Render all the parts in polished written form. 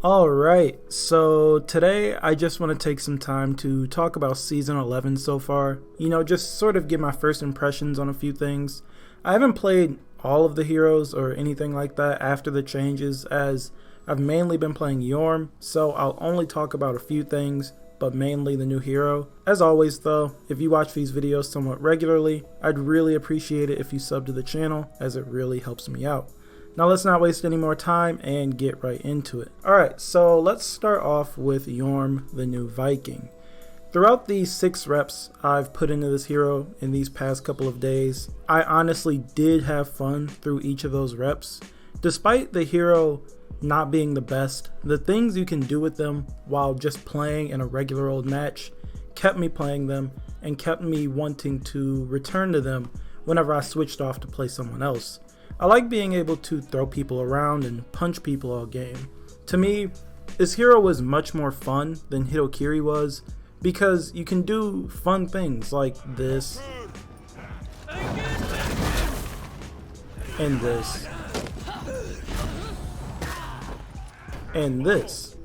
Alright, so today I just want to take some time to talk about Season 11 so far. Just sort of give my first impressions on a few things. I haven't played all of the heroes or anything like that after the changes, as I've mainly been playing Yorm, so I'll only talk about a few things, but mainly the new hero. As always though, if you watch these videos somewhat regularly, I'd really appreciate it if you sub to the channel, as it really helps me out. Now let's not waste any more time and get right into it. Alright, so let's start off with Jorm, the new Viking. Throughout the 6 reps I've put into this hero in these past couple of days, I honestly did have fun through each of those reps. Despite the hero not being the best, the things you can do with them while just playing in a regular old match kept me playing them and kept me wanting to return to them whenever I switched off to play someone else. I like being able to throw people around and punch people all game. To me, this hero was much more fun than Hitokiri was, because you can do fun things like this, and this, and this.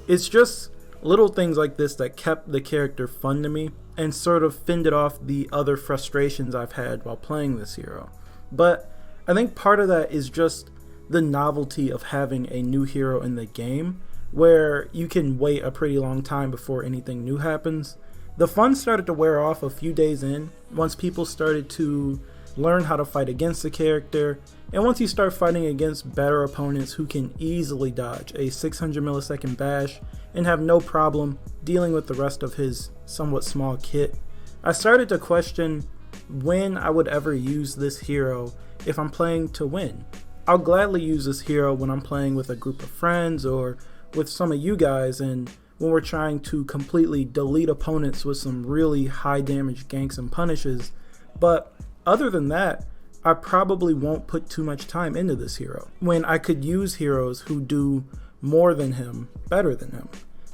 It's just little things like this that kept the character fun to me and sort of fended off the other frustrations I've had while playing this hero. But I think part of that is just the novelty of having a new hero in the game, where you can wait a pretty long time before anything new happens. The fun started to wear off a few days in, once people started to learn how to fight against the character, and once you start fighting against better opponents who can easily dodge a 600 millisecond bash and have no problem dealing with the rest of his somewhat small kit, I started to question when I would ever use this hero if I'm playing to win. I'll gladly use this hero when I'm playing with a group of friends or with some of you guys, and when we're trying to completely delete opponents with some really high damage ganks and punishes, but other than that, I probably won't put too much time into this hero, when I could use heroes who do more than him better than him.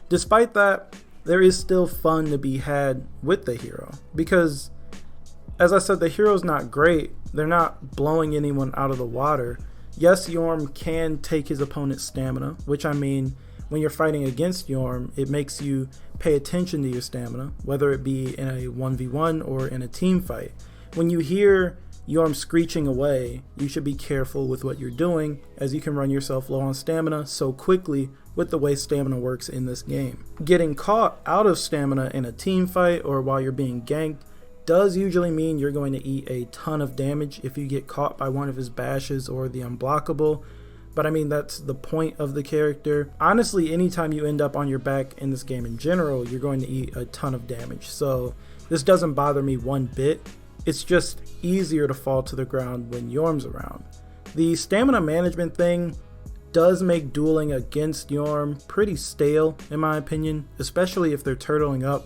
Despite that, there is still fun to be had with the hero, because as I said, the hero's not great. They're not blowing anyone out of the water. Yes, Jorm can take his opponent's stamina, which I mean, when you're fighting against Jorm, it makes you pay attention to your stamina, whether it be in a 1v1 or in a team fight. When you hear Jorm screeching away, you should be careful with what you're doing, as you can run yourself low on stamina so quickly with the way stamina works in this game. Getting caught out of stamina in a team fight or while you're being ganked does usually mean you're going to eat a ton of damage if you get caught by one of his bashes or the unblockable, but I mean, that's the point of the character. Honestly, anytime you end up on your back in this game in general, you're going to eat a ton of damage, so this doesn't bother me one bit. It's just easier to fall to the ground when Jorm's around. The stamina management thing does make dueling against Jorm pretty stale in my opinion, especially if they're turtling up,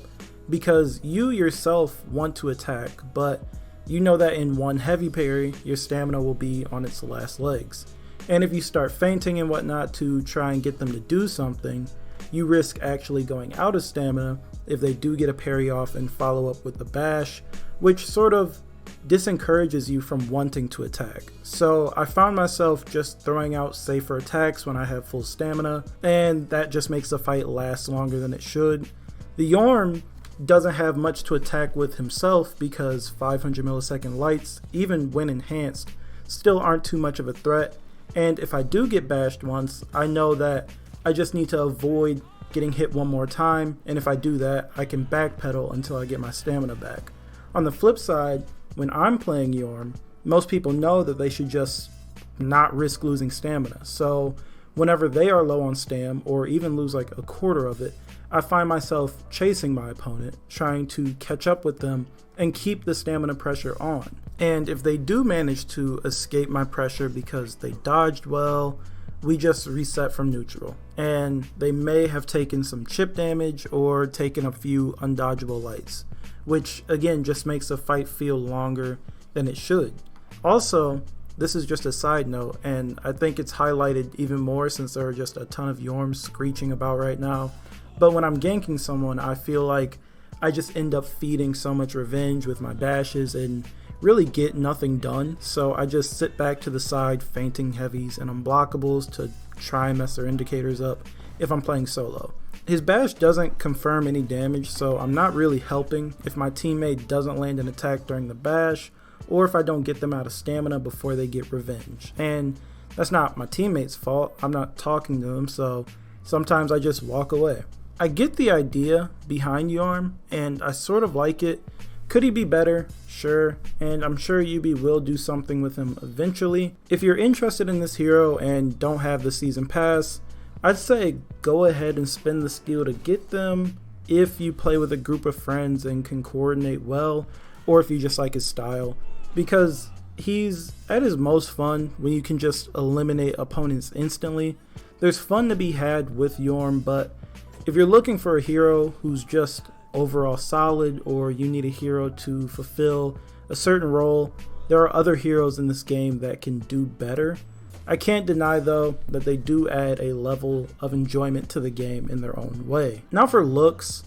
because you yourself want to attack, but you know that in one heavy parry, your stamina will be on its last legs. And if you start feinting and whatnot to try and get them to do something, you risk actually going out of stamina if they do get a parry off and follow up with the bash, which sort of disencourages you from wanting to attack. So I found myself just throwing out safer attacks when I have full stamina, and that just makes the fight last longer than it should. The Jorm doesn't have much to attack with himself, because 500 millisecond lights, even when enhanced, still aren't too much of a threat, and if I do get bashed once, I know that I just need to avoid getting hit one more time, and if I do that, I can backpedal until I get my stamina back. On the flip side, when I'm playing Jorm, most people know that they should just not risk losing stamina, so whenever they are low on stam, or even lose like a quarter of it, I find myself chasing my opponent, trying to catch up with them and keep the stamina pressure on. And if they do manage to escape my pressure because they dodged well, we just reset from neutral, and they may have taken some chip damage or taken a few undodgeable lights, which again just makes the fight feel longer than it should. Also, this is just a side note, and I think it's highlighted even more since there are just a ton of Jorms screeching about right now, but when I'm ganking someone, I feel like I just end up feeding so much revenge with my bashes and really get nothing done, so I just sit back to the side feinting heavies and unblockables to try and mess their indicators up if I'm playing solo. His bash doesn't confirm any damage, so I'm not really helping if my teammate doesn't land an attack during the bash, or if I don't get them out of stamina before they get revenge. And that's not my teammate's fault, I'm not talking to them, so sometimes I just walk away. I get the idea behind Jorm, and I sort of like it. Could he be better? Sure, and I'm sure UB will do something with him eventually. If you're interested in this hero and don't have the season pass, I'd say go ahead and spend the skill to get them if you play with a group of friends and can coordinate well, or if you just like his style, because he's at his most fun when you can just eliminate opponents instantly. There's fun to be had with Jorm, but if you're looking for a hero who's just overall solid, or you need a hero to fulfill a certain role, there are other heroes in this game that can do better. I can't deny though that they do add a level of enjoyment to the game in their own way. Now for looks,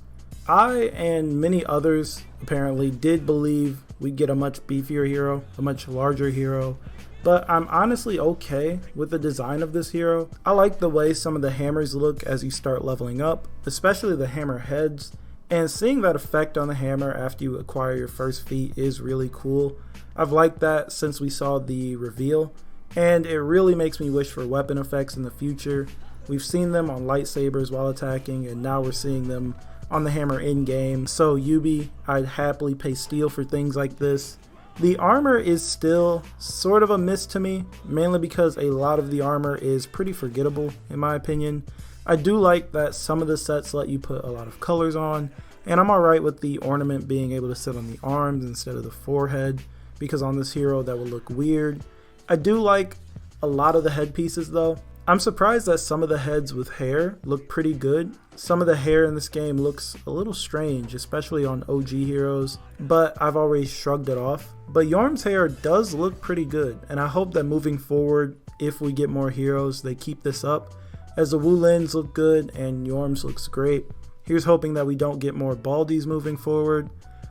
I and many others apparently did believe we'd get a much beefier hero, a much larger hero, but I'm honestly okay with the design of this hero. I like the way some of the hammers look as you start leveling up, especially the hammer heads, and seeing that effect on the hammer after you acquire your first feat is really cool. I've liked that since we saw the reveal, and it really makes me wish for weapon effects in the future. We've seen them on lightsabers while attacking, and now we're seeing them on the hammer in-game. So UB, I'd happily pay steel for things like this. The armor is still sort of a miss to me, mainly because a lot of the armor is pretty forgettable in my opinion. I do like that some of the sets let you put a lot of colors on, and I'm alright with the ornament being able to sit on the arms instead of the forehead, because on this hero that would look weird. I do like a lot of the headpieces though. I'm surprised that some of the heads with hair look pretty good. Some of the hair in this game looks a little strange, especially on OG heroes, but I've always shrugged it off. But Jorm's hair does look pretty good, and I hope that moving forward, if we get more heroes, they keep this up, as the Wulin's look good and Jorm's looks great. Here's hoping that we don't get more Baldies moving forward.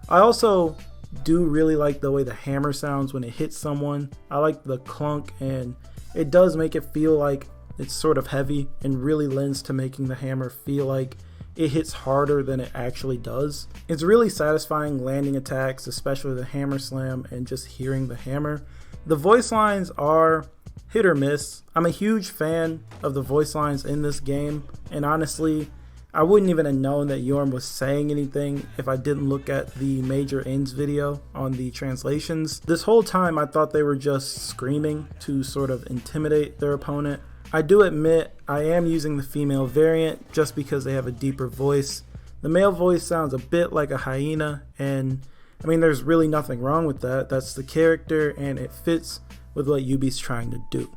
I also do really like the way the hammer sounds when it hits someone. I like the clunk, and it does make it feel like it's sort of heavy and really lends to making the hammer feel like it hits harder than it actually does. It's really satisfying landing attacks, especially the hammer slam, and just hearing the hammer. The voice lines are hit or miss. I'm a huge fan of the voice lines in this game, and honestly, I wouldn't even have known that Jorm was saying anything if I didn't look at the Major Ends video on the translations. This whole time I thought they were just screaming to sort of intimidate their opponent. I do admit I am using the female variant just because they have a deeper voice. The male voice sounds a bit like a hyena, and I mean there's really nothing wrong with that. That's the character and it fits with what Yubi's trying to do.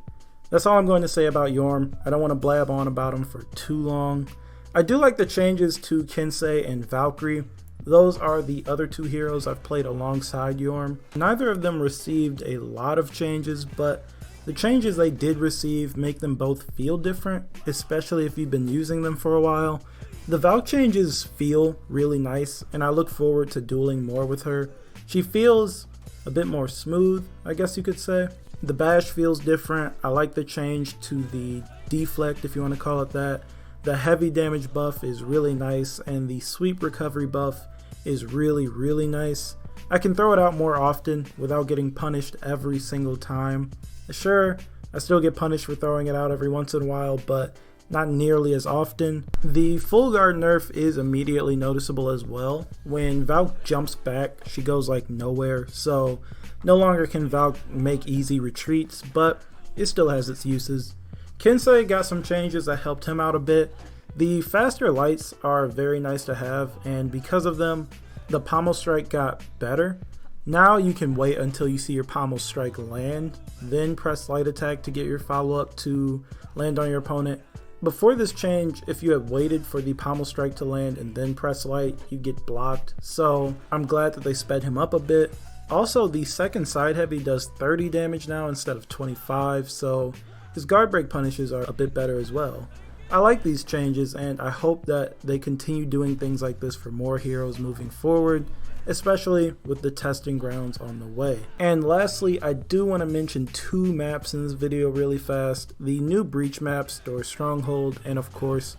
That's all I'm going to say about Jorm. I don't want to blab on about him for too long. I do like the changes to Kensei and Valkyrie. Those are the other two heroes I've played alongside Jorm. Neither of them received a lot of changes, but the changes they did receive make them both feel different, especially if you've been using them for a while. The Valk changes feel really nice, and I look forward to dueling more with her. She feels a bit more smooth, I guess you could say. The bash feels different. I like the change to the deflect, if you want to call it that. The heavy damage buff is really nice, and the sweep recovery buff is really nice. I can throw it out more often without getting punished every single time. Sure, I still get punished for throwing it out every once in a while, but not nearly as often. The full guard nerf is immediately noticeable as well. When Valk jumps back, she goes like nowhere, so no longer can Valk make easy retreats, but it still has its uses. Kensei got some changes that helped him out a bit. The faster lights are very nice to have, and because of them, the pommel strike got better. Now you can wait until you see your pommel strike land, then press light attack to get your follow-up to land on your opponent. Before this change, if you had waited for the pommel strike to land and then press light, you'd get blocked, so I'm glad that they sped him up a bit. Also, the second side heavy does 30 damage now instead of 25, so his guard break punishes are a bit better as well. I like these changes, and I hope that they continue doing things like this for more heroes moving forward. especially with the testing grounds on the way. And lastly, I do want to mention 2 maps in this video really fast. The new Breach map, Store Stronghold, and of course,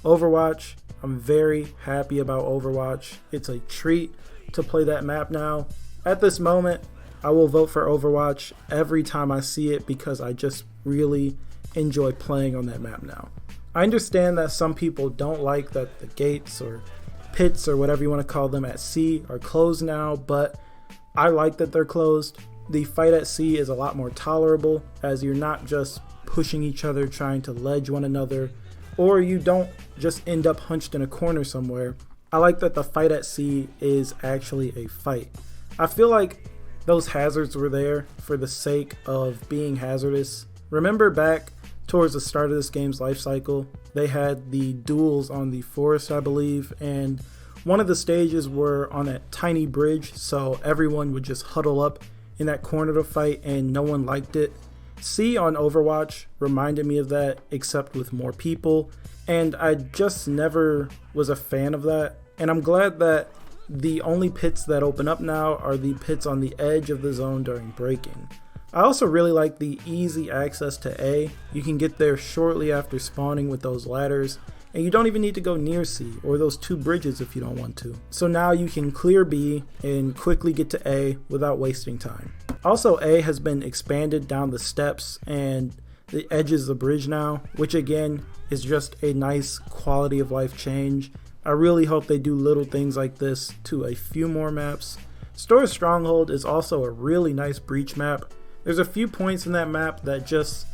Overwatch. I'm very happy about Overwatch. It's a treat to play that map now. At this moment, I will vote for Overwatch every time I see it because I just really enjoy playing on that map now. I understand that some people don't like that the gates or pits or whatever you want to call them at sea are closed now, but I like that they're closed. The fight at sea is a lot more tolerable as you're not just pushing each other trying to ledge one another, or you don't just end up hunched in a corner somewhere. I like that the fight at sea is actually a fight. I feel like those hazards were there for the sake of being hazardous. Remember back towards the start of this game's life cycle, they had the duels on the forest, I believe, and one of the stages were on a tiny bridge, so everyone would just huddle up in that corner to fight and no one liked it. Sea on Overwatch reminded me of that, except with more people, and I just never was a fan of that. And I'm glad that the only pits that open up now are the pits on the edge of the zone during breaking. I also really like the easy access to A. You can get there shortly after spawning with those ladders, and you don't even need to go near C or those 2 bridges if you don't want to. So now you can clear B and quickly get to A without wasting time. Also, A has been expanded down the steps and the edges of the bridge now, which again is just a nice quality of life change. I really hope they do little things like this to a few more maps. Store Stronghold is also a really nice breach map. There's a few points in that map that just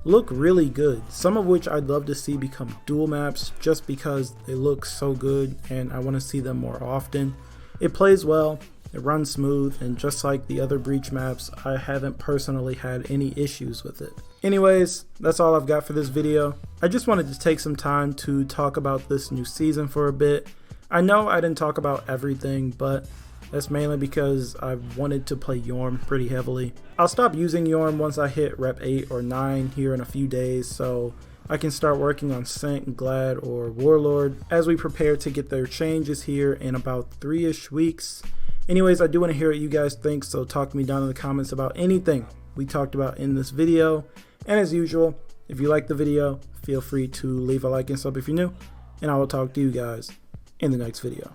look really good, some of which I'd love to see become dual maps just because they look so good and I want to see them more often. It plays well, it runs smooth, and just like the other breach maps, I haven't personally had any issues with it. Anyways, that's all I've got for this video. I just wanted to take some time to talk about this new season for a bit. I know I didn't talk about everything, but that's mainly because I've wanted to play Jorm pretty heavily. I'll stop using Jorm once I hit rep 8 or 9 here in a few days, so I can start working on Saint, Glad, or Warlord as we prepare to get their changes here in about 3-ish weeks. Anyways, I do want to hear what you guys think, so talk to me down in the comments about anything we talked about in this video. And as usual, if you like the video, feel free to leave a like and sub if you're new, and I will talk to you guys in the next video.